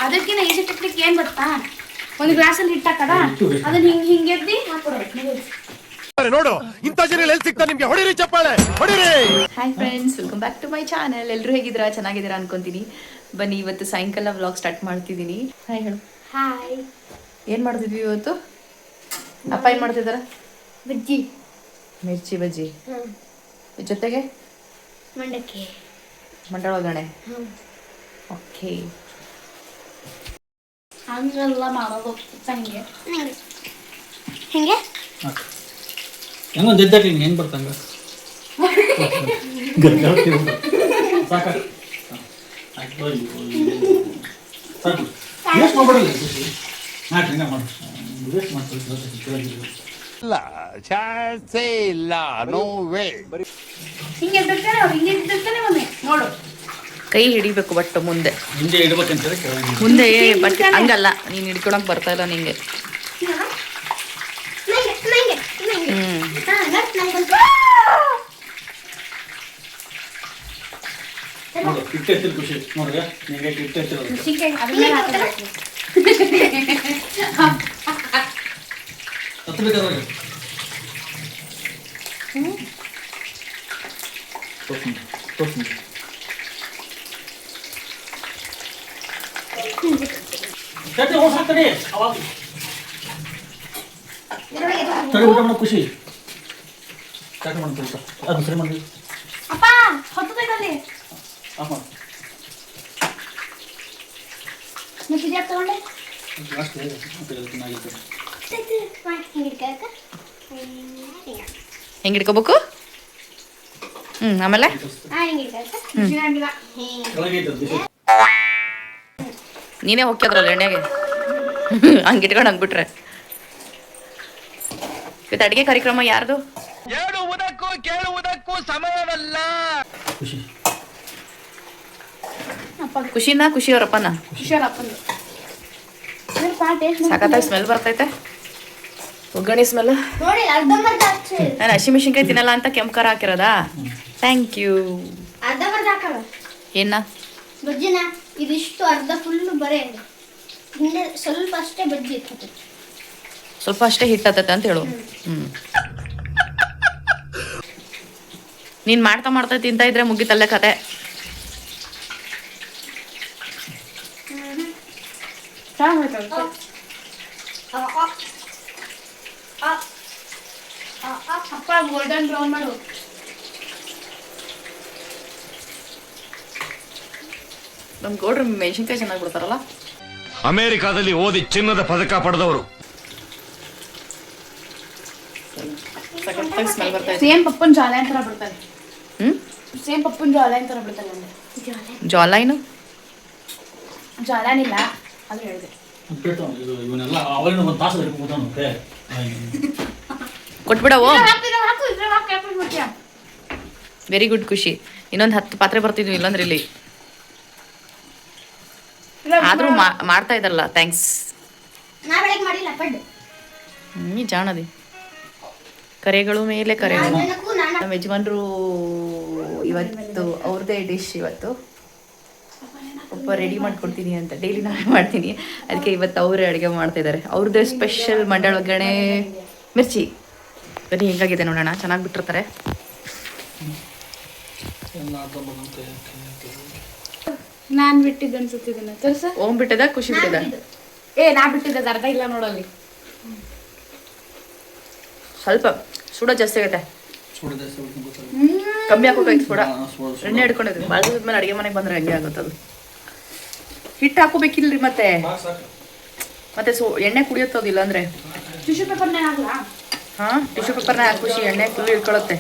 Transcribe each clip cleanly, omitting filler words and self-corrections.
ಅದಕ್ಕಿಂತ easy technique ಏನ್ ಗೊತ್ತಾ, ಒಂದು ಗ್ಲಾಸಲ್ಲಿ ಹಿಟ್ಟು ಹಾಕಡ, ಅದನ್ನ ಹಿಂಗೆ ಎದ್ದಿ ನೋಡು ಇಂಥ ಜನ ಎಲ್ಲಿ ಸಿಗ್ತಾ ನಿಮ್ಗೆ. ಹೊಡಿರಿ ಚಪ್ಪಾಳೆ ಹೊಡಿರಿ. Hi friends, welcome back to my channel. ಎಲ್ಲರೂ ಹೇಗಿದ್ದೀರಾ? ಚೆನ್ನಾಗಿದ್ದೀರಾ ಅನ್ಕೊಂತೀನಿ. ಬನ್ನಿ, ಇವತ್ತು ಸಾಯಂಕಾಲ ವ್ಲಾಗ್ ಸ್ಟಾರ್ಟ್ ಮಾಡ್ತಿದ್ದೀನಿ. ಹಾಯ್ ಹೇಳು. ಹಾಯ್. ಏನು ಮಾಡ್ತಿದ್ವಿ ಇವತ್ತು? ಅಪ್ಪ ಏನು ಮಾಡ್ತಿದ್ದಾರ? ಬಜ್ಜಿ, ಮಿರ್ಚಿ ಬಜ್ಜಿ, ಜೊತೆಗೆ ಮಂಡಕ್ಕಿ, ಮಂಡಳ ಒಗ್ಗರಣೆ. ಓಕೆ, ಹಂಗೆಲ್ಲ ಮಾಡೋದು ಹಂಗೆ ಹಿಂಗೆ ಹೆಂಗೊಂದು ಎದ್ದಾಟಿ ಹೆಂಗೆ ಬರ್ತಂಗ ಸಾಕು ವೇಸ್ಟ್ ಮಾಡ್ಬಿಡಲ್ಲ. ನಾಲ್ಕು ಹಿಂಗೆ ಮಾಡಿ ವೇಸ್ಟ್ ಮಾಡ್ತಾರೆ. ಇಲ್ಲ ಚಾನ್ಸೇ ಇಲ್ಲ, ನೋ ವೇ. ಹಿಂಗೆ ಎದ್ದಿರ್ತಾರೆ ಅವ್ರು, ಹಿಂಗೆ ಎದ್ದಿರ್ತಾನೆ ಒಮ್ಮೆ ನೋಡು. ಕೈ ಹಿಡಿಬೇಕು ಬಟ್ ಮುಂದೆ ಹಿಂದೆ ಇಡ್ಬೇಕಂತೇಳಿ ಕೆಳಗೆ ಮುಂದೆ ಬಟ್ ಹಂಗಲ್ಲ, ನೀನು ಹಿಡ್ಕೊಳಕ್ ಬರ್ತಾ ಇಲ್ಲ ನಿಂಗೆ. ನೋಡು ಇಟ್ಟಿರ್ತೀರಿ ಖುಷಿ ನೋಡ್ರಿ. ನಿಮಗೆ ಇಟ್ಟಿರ್ತಿರೋದು ಹತ್ತು ಬೇಕಾದ್ರೆ ತೋರ್ಸಿ ಚಟ್ನಿ ಓಡ್ಸಾಕ್ತಡಿ. ಅವಾಗ ತಡಿ ಊಟ ಮಾಡೋ ಖುಷಿ ಚಟ್ನಿ ಮಾಡ್ತೀವಿ. ಅದು ಸರಿ ಮಾಡಿ ಅಪ್ಪ ಹೊತ್ತದಲ್ಲಿ ಆಫ್ ಮಾಡಿ. ಮಿಕ್ಕಿದ್ಯಾ ತಗೊಂಡೆ ಜಾಸ್ತಿ ಚೆನ್ನಾಗಿತ್ತು. ಹೆಂಗೆ ಹಿಡ್ಕೋಬೇಕು? ಆಮೇಲೆ ಕೆಳಗೆ ಇತ್ತು ಬಿಸಿ. ನೀನೇ ಹೋಗ್ಯದ್ರಲ್ಲ ಎಣ್ಣೆಗೆ ಹಂಗೆ ಇಟ್ಕೊಂಡು ಹಂಗ್ಬಿಟ್ರೆ. ಇವತ್ತು ಅಡುಗೆ ಕಾರ್ಯಕ್ರಮ ಯಾರ್ದು? ಹೇಳುವುದಕ್ಕೂ ಕೇಳುವುದಕ್ಕೂ ಸಮಯವಲ್ಲ. ಖುಷಿ ಖುಷಿನಾ? ಖುಷಿ ಅವರಪ್ಪನ ಹುಷಾರಪ್ಪಂದು ಸಖತ್ತಾಗಿ ಸ್ಮೆಲ್ ಬರ್ತೈತೆ, ಒಗ್ಗರಣೆ ಸ್ಮೆಲ್. ನೋಡಿ ಅರ್ಧಂಬರ್ಧ ನಾನು ಹಸಿಮೆಣಸಿನ್ಕಾಯಿ ತಿನ್ನಲ್ಲ ಅಂತ ಕೆಂಪು ಖಾರ ಹಾಕಿರೋದಾ? Thank you. ಅರ್ಧಂಬರ್ಧ ಹಾಕಲ್ಲ ಏನ ಬಜ್ಜಿನ ಇದಿಷ್ಟು ಅರ್ಧ ಫುಲ್ಲು ಬರೇ ಹಿಂದೆ ಸ್ವಲ್ಪ ಅಷ್ಟೇ ಬಜ್ಜಿ ಇರ್ತದೆ. ಸ್ವಲ್ಪ ಅಷ್ಟೇ ಹಿಟ್ಟತ್ತೈತೆ ಅಂತ ಹೇಳು. ನೀನು ಮಾಡ್ತಾ ಮಾಡ್ತಾ ತಿಂತಾ ಇದ್ರೆ ಮುಗಿತಲ್ಲೇ ಕತೆ. ಅಪ್ಪ ಗೋಲ್ಡನ್ ಬ್ರೌನ್ ಮಾಡು. ನಮ್ಮ ಗೌಡ್ರು ಮೆಣಸಿನ್ಕಾಯಿ ಚೆನ್ನಾಗಿ ಬಿಡ್ತಾರಲ್ಲ. ಅಮೆರಿಕಾದಲ್ಲಿ ಓದಿ ಚಿನ್ನದ ಪದಕ ಪಡೆದವರು. ಸಖತ್ತಾಗಿ ಸ್ಮೆಲ್ ಬರ್ತೈತೆ. ಸೇಮ್ ಪಪ್ಪನ್ ಜಾಲ ಅಂತರ ಬಿಡ್ತಾನೆ. ಸೇಮ್ ಪಪ್ಪನ್ ಜಾಲ ಅಂತರ ಬಿಡ್ತಾನೆ. ಜಾಲೈನು ಜಾಲನಿಲ್ಲ ಅದು ಹೇಳಿದೆ. ಇವನ್ನೆಲ್ಲ ಅವಳಿನ ಒಂದು ತಾಸು ಹಿಡ್ಕೊಂಡ್ಬಿಟ್ಟೆ. ಕೊಟ್ಬಿಡವು. ಹಾಕು ಇದ್ರೆ ಹಾಕು ಯಾಕೆ ಮಾಡ್ತೀಯ? ವೆರಿ ಗುಡ್ ಖುಷಿ. ಇನ್ನೊಂದು 10 ಪಾತ್ರೆ ಬರ್ತಿದ್ವಿ ಇಲ್ಲಂದ್ರೆ ಇಲ್ಲಿ. ಆದ್ರೂ ಮಾಡ್ತಾ ಇದ್ದಲ್ಲ, ಥ್ಯಾಂಕ್ಸ್. ನಾ ಬೆಳಗ್ಗೆ ಮಾಡಿಲ್ಲ ಪಡ್. ನೀ ಜಾಣದಿ. ಕರೆಗಳು ಮೇಲೆ ಕರೆಗಳು. ನಮ್ಮ ಯಜಮಾನ್ರು ಇವತ್ತು ಅವ್ರದ್ದೇ ಡಿಶ್. ಇವತ್ತು ಒಬ್ಬ ರೆಡಿ ಮಾಡ್ಕೊಡ್ತೀನಿ ಅಂತ ಡೈಲಿ ನಾನೇ ಮಾಡ್ತೀನಿ, ಅದಕ್ಕೆ ಇವತ್ತು ಅವರೇ ಅಡುಗೆ ಮಾಡ್ತಾ ಇದ್ದಾರೆ. ಅವ್ರದ್ದೇ ಸ್ಪೆಷಲ್ ಮಂಡಳ ಒಗ್ಗರಣೆ ಮಿರ್ಚಿ. ಬರೀ ಹೆಂಗಾಗಿದೆ ನೋಡೋಣ. ಚೆನ್ನಾಗಿ ಬಿಟ್ಟಿರ್ತಾರೆ. ನಾನ್ ಬಿಟ್ಟಿದ್ದ ಅನ್ಸುತ್ತಿದ್ದೇನೆ ತೋರ್ಸ. ಓಂ ಬಿಟ್ಟದ, ಖುಷಿ ಬಿಟ್ಟದ. ನಾ ಬಿಟ್ಟಿದ್ದ ಅರ್ಧ ಇಲ್ಲ ನೋಡಲ್ಲಿ. ಸ್ವಲ್ಪ ಸುಡ ಜಾಸ್ತಿ ಆಗತ್ತೆ, ಕಮ್ಮಿ ಹಾಕೋಕಾಯ್ತು ಸುಡ. ಎಣ್ಣೆ ಹಿಡ್ಕೊಂಡಿದ್ವಿ ಭಾಳ ಮೇಲೆ ಅಡುಗೆ ಮನೆಗೆ ಬಂದ್ರೆ ಹಂಗೆ ಆಗುತ್ತದು. ಹಿಟ್ಟು ಹಾಕೋಬೇಕಿಲ್ರಿ ಮತ್ತೆ ಎಣ್ಣೆ ಕುಡಿಯೋದಿಲ್ಲ ಅಂದ್ರೆ. ಟಿಶ್ಯೂ ಪೇಪರ್ನ ಹಾಕಲಾ? ಹಾಂ, ಟಿಶ್ಯೂ ಪೇಪರ್ನ ಹಾಕಿ ಖುಷಿ. ಎಣ್ಣೆ ಫುಲ್ ಇಳ್ಕೊಳತ್ತೆ.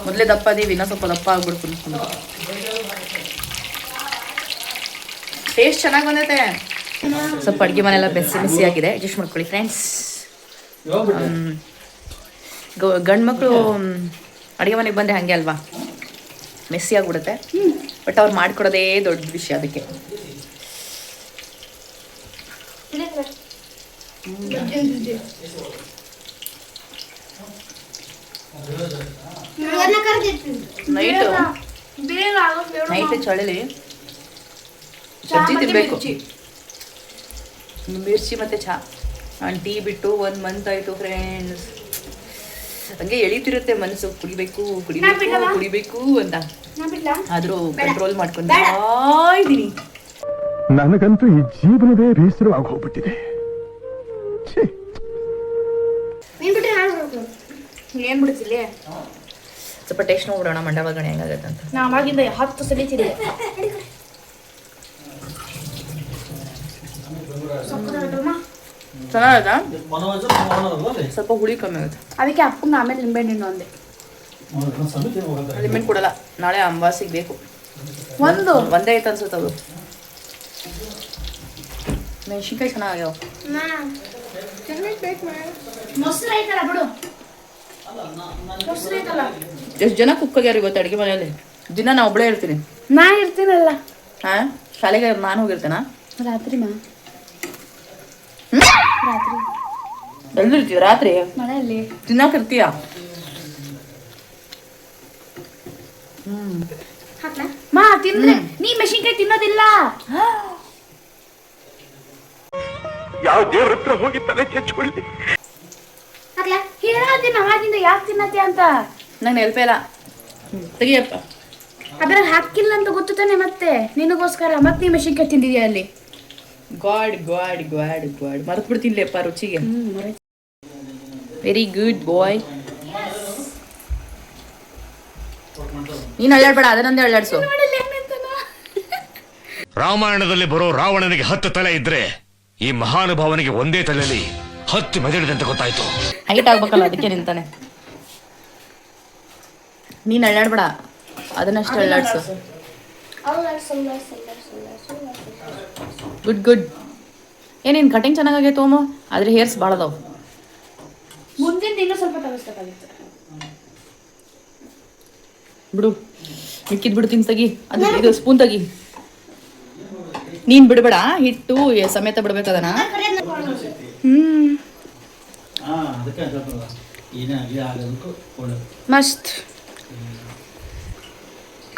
ಮೊದಲೇ ದಪ್ಪ ಅದೀವಿ, ಇನ್ನೂ ಸ್ವಲ್ಪ ದಪ್ಪ ಆಗ್ಬಿಡ್ತೀನಿ. ಟೇಸ್ಟ್ ಚೆನ್ನಾಗಿ ಬಂದೈತೆ. ಸ್ವಲ್ಪ ಅಡುಗೆ ಮನೆಯೆಲ್ಲ ಬಿಸಿ ಆಗಿದೆ, ಅಡ್ಜಸ್ಟ್ ಮಾಡ್ಕೊಳ್ಳಿ ಫ್ರೆಂಡ್ಸ್. ಗಂಡು ಮಕ್ಕಳು ಅಡುಗೆ ಮನೆಗೆ ಬಂದರೆ ಹಾಗೆ ಅಲ್ವಾ, ಮೆಸ್ಸಿ ಆಗಿಬಿಡುತ್ತೆ. ಬಟ್ ಅವ್ರು ಮಾಡಿಕೊಡೋದೇ ದೊಡ್ಡ ವಿಷಯ. ಅದಕ್ಕೆ ನೈಟ್ ಚಳಿಲಿ ಸಜ್ಜಿ ತಿನ್ಬೇಕು. ಮಿರ್ಚಿ ಮತ್ತು ಚಹಾ. ನಾನು ಟೀ ಬಿಟ್ಟು 1 ಮಂತ್ ಆಯಿತು ಫ್ರೆಂಡ್ಸ್. ಹಂಗೆ ಎಳೀತಿರುತ್ತೆ ಮನಸ್ಸು, ಕುಡಿಬೇಕು ಅಂತ. ಆದರೂ ಕಂಟ್ರೋಲ್ ಮಾಡ್ಕೊಂಡು ಇದ್ದೀನಿ. ನನಗಂತೂ ಈ ಜೀವನವೇ ಬೇಸರವಾಗಿ ಹೋಗ್ಬಿಟ್ಟಿದೆ. ಏನು ಬಿಡುತ್ತಿಲ್ಲ, ಸ್ವಲ್ಪ ಟೇಸ್ಟ್ ನೋಡ್ಬಿಡೋಣ ಮಂಡ ಒಳಗಡೆ ಹೆಂಗಾಗತ್ತೆ ಅಂತ. ನಾ ಅವಾಗಿಂದ 10 ಸಲ ತಿಂದೆ. ಚೆನ್ನಾಗದ, ಮನೋಜ್ ಸ್ವಲ್ಪ ಹುಳಿ ಕಮ್ಮಿ ಆಗುತ್ತೆ. ಅದಕ್ಕೆ ಅಪ್ಪಂಗೆ ಆಮೇಲೆ ನಿಂಬೆಹಣ್ಣು ಅಂದೆ. ಲಿಮಿಟ್ ಕೊಡಲ್ಲ, ನಾಳೆ ಅಮಾವಾಸ್ಯೆಗೆ ಬೇಕು. ಒಂದೇ ಐತೆ ಅನ್ಸುತ್ತೆ ಅದು. ಮೆಣಸಿನ್ಕಾಯಿ ಚೆನ್ನಾಗ್ಯಾವ. ಮೊಸರು ಐತಲ್ಲ ಬಿಡು, ಮೊಸರು ಐತಲ್ಲ. ಎಷ್ಟು ಜನ ಕುಕ್ ಆಗ್ಯಾರ ಇವತ್ತು ಅಡುಗೆ ಮನೆಯಲ್ಲಿ? ದಿನ ನಾ ಒಬ್ಬಳೇ ಇರ್ತೀನಿ. ನಾ ಇರ್ತೀನಲ್ಲ. ಹಾಂ, ಶಾಲೆಗೆ ನಾನು ಹೋಗಿರ್ತೇನಾ? ರಾತ್ರಿ ಎಲ್ಲಿರ್ತೀಯ ರಾತ್ರಿ? ಮನೆಯಲ್ಲಿ ತಿನ್ನೋಕಿರ್ತೀಯ? ಮಾ ತಿಂದ್ರೆ ನೀ ಮೆಣಸಿನ್ಕಾಯಿ ತಿನ್ನೋದಿಲ್ಲ. ಯಾವ ದೇವ್ರ ಹತ್ರ ಹೋಗಿ ತಲೆ ಕೆಚ್ಕೊಳ್ಳಿ. ಹೇಳೋದಿನ ಅವಾಗಿಂದ ಯಾಕೆ ತಿನ್ನತ್ತೆ ಅಂತ ನಂಗೆ ನೆನಪೇ ಇಲ್ಲ. ತೆಗಿಯಪ್ಪ. ಅದ್ರಾಗ ಹಾಕಿಲ್ಲ ಅಂತ ಗೊತ್ತು ತಾನೆ, ಮತ್ತೆ ನಿನಗೋಸ್ಕರ ಮತ್ತೆ ನೀ ಮೆಣಸಿನ್ಕಾಯಿ ತಿಂದಿದ್ಯಾ ಅಲ್ಲಿ. ಗಾಡ್ ಮರೆತು ಬಿಡ್ತಿಲ್ಲಪ್ಪ ರುಚಿಗೆ. ವೆರಿ ಗುಡ್ ಬಾಯ್. ನೀನು ಅಳ್ಳಾಡ್ಬೇಡ, ಅದನ್ನೊಂದೇ ಅಳ್ಳಾಡ್ಸು. ರಾಮಾಯಣದಲ್ಲಿ ಬರೋ ರಾವಣನಿಗೆ 10 ತಲೆ ಇದ್ರೆ ಈ ಮಹಾನುಭಾವನಿಗೆ ಒಂದೇ ತಲೆಯಲ್ಲಿ 10 ಮೆದಳಿದೆ ಅಂತ ಗೊತ್ತಾಯ್ತು. ಹೈಟ್ ಆಗ್ಬೇಕಲ್ಲ, ಅದಕ್ಕೆ ನಿಂತಾನೆ. ನೀನು ಅಳ್ಳಾಡ್ಬೇಡ, ಅದನ್ನಷ್ಟು ಅಳ್ಳಾಡ್ಸು. ಗುಡ್. ಏನೇನು ಕಟಿಂಗ್ ಚೆನ್ನಾಗೈತೆ ಓಮು, ಆದ್ರೆ ಹೇರ್ಸ್ ಭಾಳ ಅದಾವು. ಮುಂದಿನ ಇನ್ನೂ ಸ್ವಲ್ಪ ತಗೋಸ್ಬೇಕಾಗಿತ್ತು. ಬಿಡು, ಮಿಕ್ಕಿದ್ ಬಿಡ್ತೀನಿ, ತೆಗಿ. ಅದು ಇದು ಸ್ಪೂನ್ ತೆಗಿ. ನೀನು ಬಿಡಬೇಡ, ಹಿಟ್ಟು ಸಮೇತ ಬಿಡ್ಬೇಕದನ. ಮಸ್ತ್.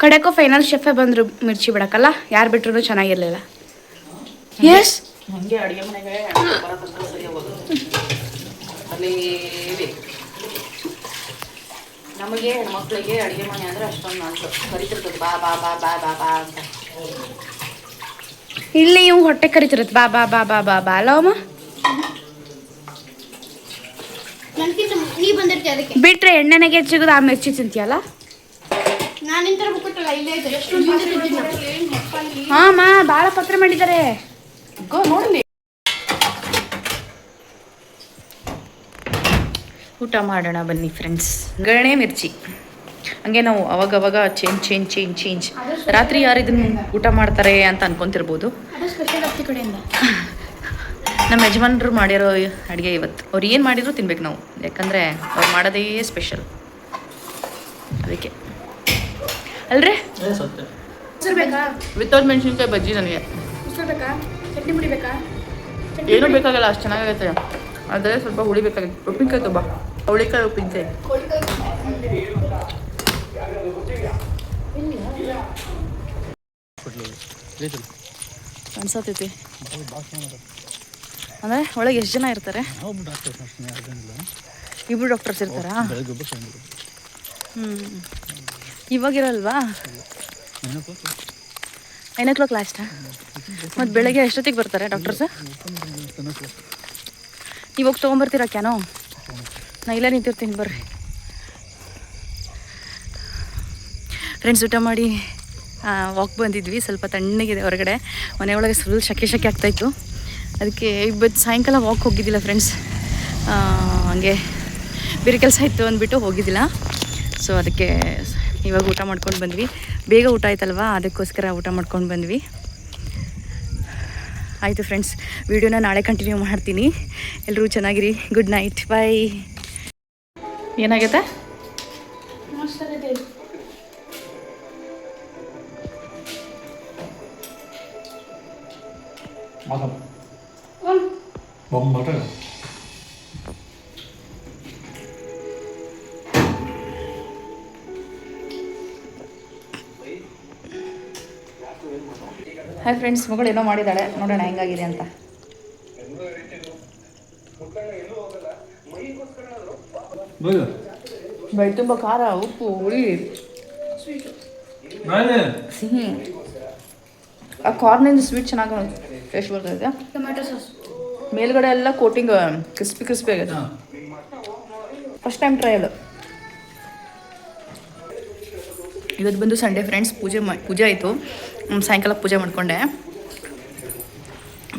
ಕಡೆಕೋ ಫೈನಲ್ ಶೆಫೇ ಬಂದ್ರು ಮಿರ್ಚಿ ಬಿಡಕ್ಕಲ್ಲ, ಯಾರು ಬಿಟ್ರು ಚೆನ್ನಾಗಿರ್ಲಿಲ್ಲ. ಎಸ್ ಹಂಗೆ ಅಡುಗೆ ಮನೆಗೆ ನಮಗೆ ಹೆಣ್ಮಕ್ಳಿಗೆ ಅಡುಗೆ ಮನೆ ಅಂದರೆ ಅಷ್ಟೊಂದು ನಾಲ್ಕು ಕರಿತಿರ್ತದೆ, ಬಾ ಬಾ ಬಾ ಬಾ ಬಾ ಬಾ ಅಂತ. ಇಲ್ಲಿ ಇವ್ ಹೊಟ್ಟೆ ಕರಿತಿರತ್ತೆ, ಬಾ ಬಾ ಬಾ ಬಾ ಬಾ ಬಾ ಅಲ್ಲ ಅಮ್ಮ. ಬಿಟ್ರೆ ಎಣ್ಣೆನಾಗೆ ಸಿಗೋದು, ಆ ಮಿರ್ಚಿ ತಿಂತೀಯಲ್ಲ. ಹಾಂ ಭಾಳ ಪತ್ರ ಮಾಡಿದ್ದಾರೆ. ನೋಡಲಿ, ಊಟ ಮಾಡೋಣ ಬನ್ನಿ ಫ್ರೆಂಡ್ಸ್. ಗಣೆ ಮಿರ್ಚಿ ಹಂಗೆ ನಾವು ಅವಾಗವಾಗ ಚೇಂಜ್. ರಾತ್ರಿ ಯಾರು ಇದನ್ನು ಊಟ ಮಾಡ್ತಾರೆ ಅಂತ ಅನ್ಕೊಂತಿರ್ಬೋದು. ನಮ್ಮ ಯಜಮಾನ್ರು ಮಾಡಿರೋ ಅಡುಗೆ ಇವತ್ತು. ಅವ್ರು ಏನು ಮಾಡಿದ್ರು ತಿನ್ಬೇಕು ನಾವು, ಯಾಕಂದರೆ ಅವ್ರು ಮಾಡೋದೇ ಸ್ಪೆಷಲ್. ಅದಕ್ಕೆ ಅಲ್ರಿ ವಿತೌಟ್ ಮೆಣಸಿನ್ಕಾಯಿ ಬಜ್ಜಿ ನನಗೆ ಏನೂ ಬೇಕಾಗಲ್ಲ, ಅಷ್ಟು ಚೆನ್ನಾಗೈತೆ. ಆದರೆ ಸ್ವಲ್ಪ ಹುಳಿ ಬೇಕಾಗಿತ್ತು. ಉಪ್ಪಿನಕಾಯಿ ತುಂಬ, ಹುಳಿಕಾಯಿ ಉಪ್ಪಿನಕಾಯಿ. ಅನ್ಸತೈತಿ ಅಂದರೆ ಒಳಗೆ ಎಷ್ಟು ಜನ ಇರ್ತಾರೆ? 2 ಡಾಕ್ಟರ್ಸ್ ಇರ್ತಾರಾ? ಇವಾಗಿರಲ್ವಾ? 9 o'clock ಲಾಸ್ಟಾ? ಮತ್ತು ಬೆಳಗ್ಗೆ ಎಷ್ಟೊತ್ತಿಗೆ ಬರ್ತಾರೆ ಡಾಕ್ಟರ್ಸ? ನೀವು ಹೋಗಿ ತೊಗೊಂಬರ್ತೀರಾ ಕ್ಯಾನೋ? ನಾ ಇಲ್ಲೇ ನಿಂತಿರ್ತೀನಿ, ಬರ್ರಿ ಫ್ರೆಂಡ್ಸ್. ಊಟ ಮಾಡಿ ವಾಕ್ ಬಂದಿದ್ವಿ. ಸ್ವಲ್ಪ ತಣ್ಣಗಿದೆ ಹೊರಗಡೆ, ಮನೆಯೊಳಗೆ ಫುಲ್ ಶೆಕೆ ಆಗ್ತಾಯಿತ್ತು. ಅದಕ್ಕೆ ಇವತ್ತು ಸಾಯಂಕಾಲ ವಾಕ್ ಹೋಗಿದ್ದಿಲ್ಲ ಫ್ರೆಂಡ್ಸ್, ಹಂಗೆ ಬೇರೆ ಕೆಲಸ ಇತ್ತು ಅಂದ್ಬಿಟ್ಟು ಹೋಗಿದ್ದಿಲ್ಲ. ಸೊ ಅದಕ್ಕೆ ಇವಾಗ ಊಟ ಮಾಡ್ಕೊಂಡು ಬಂದ್ವಿ. ಬೇಗ ಊಟ ಆಯ್ತಲ್ವಾ, ಅದಕ್ಕೋಸ್ಕರ ಊಟ ಮಾಡ್ಕೊಂಡು ಬಂದ್ವಿ. ಆಯಿತು ಫ್ರೆಂಡ್ಸ್, ವಿಡಿಯೋನ ನಾಳೆ ಕಂಟಿನ್ಯೂ ಮಾಡ್ತೀನಿ. ಎಲ್ಲರೂ ಚೆನ್ನಾಗಿರಿ. ಗುಡ್ ನೈಟ್, ಬಾಯ್. ಏನಾಗೈತೆ? ಹಾಯ್ ಫ್ರೆಂಡ್ಸ್, ಮಗಳು ಏನೋ ಮಾಡಿದ್ದಾಳೆ, ನೋಡೋಣ ಹೆಂಗಾಗಿದೆ ಅಂತ. ಬೇಗ ಬೈ ತುಂಬ ಖಾರ ಉಪ್ಪು ಹುಳಿ ಮೇಲೆ ಸಿಹಿ ಆ ಕಾರ್ನಿಂದ ಸ್ವೀಟ್ ಚೆನ್ನಾಗಿ ಟೇಸ್ಟ್ ಬರ್ತೈತೆ. ಟೊಮೆಟೊ ಸಾಸ್ ಮೇಲ್ಗಡೆ ಎಲ್ಲ ಕೋಟಿಂಗ್ ಕ್ರಿಸ್ಪಿ ಆಗೈತೆ. ಹಾಂ ಫಸ್ಟ್ ಟೈಮ್ ಟ್ರಯಲ್. ಇವತ್ತು ಬಂದು ಸಂಡೇ ಫ್ರೆಂಡ್ಸ್, ಪೂಜೆ ಆಯಿತು. ಸಾಯಂಕಾಲ ಪೂಜೆ ಮಾಡಿಕೊಂಡೆ,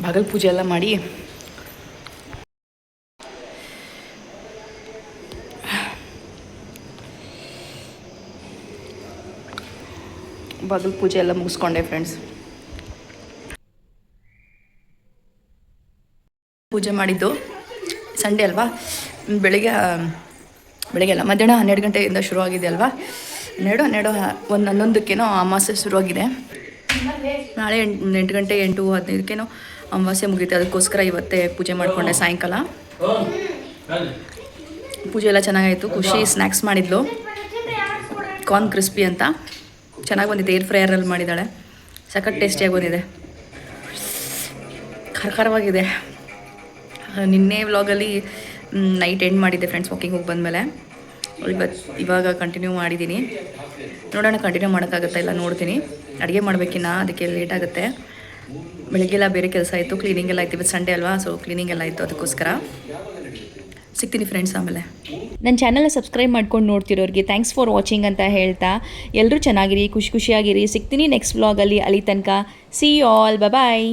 ಬಾಗಿಲು ಪೂಜೆ ಎಲ್ಲ ಮಾಡಿ ಬಾಗಿಲು ಪೂಜೆ ಎಲ್ಲ ಮುಗಿಸ್ಕೊಂಡೆ ಫ್ರೆಂಡ್ಸ್. ಪೂಜೆ ಮಾಡಿದ್ದು ಸಂಡೇ ಅಲ್ವಾ, ಬೆಳಿಗ್ಗೆ ಅಲ್ಲ ಮಧ್ಯಾಹ್ನ 12 ಗಂಟೆಯಿಂದ ಶುರುವಾಗಿದೆ ಅಲ್ವಾ. 11:00 ಅಮಾವಾಸ್ಯೆ ಶುರುವಾಗಿದೆ. ನಾಳೆ 8 ಗಂಟೆ 8:15 ಅಮಾವಾಸ್ಯೆ ಮುಗಿಯುತ್ತೆ. ಅದಕ್ಕೋಸ್ಕರ ಇವತ್ತೇ ಪೂಜೆ ಮಾಡಿಕೊಂಡೆ ಸಾಯಂಕಾಲ. ಪೂಜೆ ಎಲ್ಲ ಚೆನ್ನಾಗಾಯಿತು. ಖುಷಿ ಸ್ನ್ಯಾಕ್ಸ್ ಮಾಡಿದ್ಲು, ಕಾರ್ನ್ ಕ್ರಿಸ್ಪಿ ಅಂತ ಚೆನ್ನಾಗಿ ಬಂದಿದೆ. ಏರ್ ಫ್ರೈಯರಲ್ಲಿ ಮಾಡಿದ್ದಾಳೆ, ಸಖತ್ ಟೇಸ್ಟಿಯಾಗಿ ಬಂದಿದೆ, ಖಾರವಾಗಿದೆ. ನಿನ್ನೆ ವ್ಲಾಗಲ್ಲಿ ನೈಟ್ ಎಂಡ್ ಮಾಡಿದ್ದೆ ಫ್ರೆಂಡ್ಸ್, ವಾಕಿಂಗ್ ಹೋಗಿ ಬಂದಮೇಲೆ. ಇವಾಗ ಕಂಟಿನ್ಯೂ ಮಾಡಿದ್ದೀನಿ. ನೋಡೋಣ ಕಂಟಿನ್ಯೂ ಮಾಡೋಕ್ಕಾಗುತ್ತೆ ಇಲ್ಲ ನೋಡ್ತೀನಿ. ಅಡುಗೆ ಮಾಡಬೇಕಿನ್ನ, ಅದಕ್ಕೆ ಲೇಟ್ ಆಗುತ್ತೆ. ಬೆಳಗ್ಗೆಲ್ಲ ಬೇರೆ ಕೆಲಸ ಇತ್ತು, ಕ್ಲೀನಿಂಗ್ ಎಲ್ಲ ಆಯ್ತು. ಇವತ್ತು ಸಂಡೇ ಅಲ್ವಾ, ಸೊ ಕ್ಲೀನಿಂಗ್ ಎಲ್ಲ ಇತ್ತು. ಅದಕ್ಕೋಸ್ಕರ ಸಿಗ್ತೀನಿ ಫ್ರೆಂಡ್ಸ್ ಆಮೇಲೆ. ನನ್ನ ಚಾನಲ್ನ ಸಬ್ಸ್ಕ್ರೈಬ್ ಮಾಡ್ಕೊಂಡು ನೋಡ್ತಿರೋರಿಗೆ ಥ್ಯಾಂಕ್ಸ್ ಫಾರ್ ವಾಚಿಂಗ್ ಅಂತ ಹೇಳ್ತಾ, ಎಲ್ಲರೂ ಚೆನ್ನಾಗಿರಿ, ಖುಷಿಯಾಗಿರಿ. ಸಿಗ್ತೀನಿ ನೆಕ್ಸ್ಟ್ ವ್ಲಾಗಲ್ಲಿ. ಅಲ್ಲಿ ತನಕ ಸಿ ಯು ಆಲ್, ಬಾಯ್.